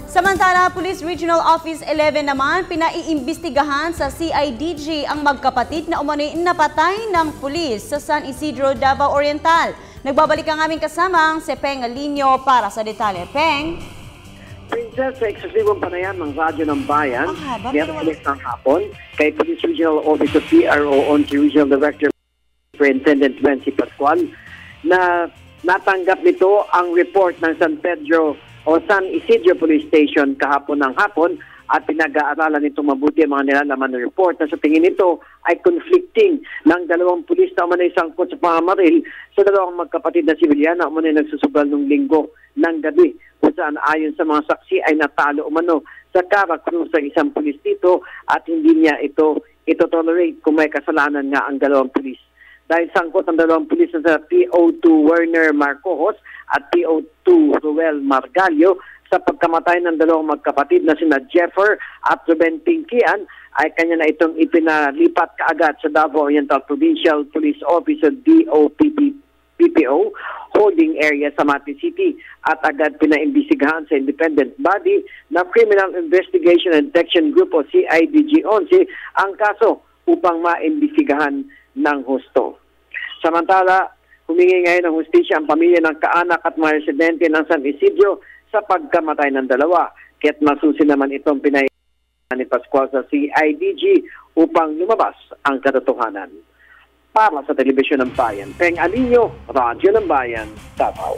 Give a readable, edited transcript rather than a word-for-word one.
Samantala, Police Regional Office 11 naman pinaiimbestigahan sa CIDG ang magkapatid na umano'y napatay ng pulis sa San Isidro, Davao Oriental. Nagbabalik ang aming kasamang si Peng Alinio para sa detalye. Peng? Princess, sa eksklusibong panayan ng Radyo ng Bayan, Miyerkules ng hapon, kay Police Regional Office of PRO on Regional Director Superintendent Wency Pascual, na natanggap nito ang report ng San Pedro o San Isidro Police Station kahapon ng hapon at pinag-aaralan nito mabuti ang mga nilalaman ng report na sa tingin nito ay conflicting ng dalawang pulis na umano'y sangkot sa pangamaril sa dalawang magkapatid na sibilyan na umano'y nagsusugal nung linggo ng gabi kung saan ayon sa mga saksi ay natalo umano sa karakter sa isang pulis dito at hindi niya ito tolerate kung may kasalanan nga ang dalawang pulis. Dahil sangkot ang dalawang pulis sa PO2 Werner Marcos at PO2 Ruel Margalio sa pagkamatay ng dalawang magkapatid na sina Jeffer at Ruben Pinkian ay kanya na itong ipinalipat kaagad sa Davao Oriental Provincial Police Office o DOPPO holding area sa Mati City at agad pinaimbestigahan sa independent body na Criminal Investigation and Detection Group o CIDG-11 ang kaso upang maimbestigahan ng husto. Samantala, humingi ngayon ng hustisya ang pamilya ng kaanak at mga residente ng San Isidro sa pagkamatay ng dalawa. Kaya't masusi naman itong pinaimbestigahan ni Pascual sa CIDG upang lumabas ang katotohanan. Para sa Telebisyon ng Bayan, Peng Alinio, Radyo ng Bayan, Davao.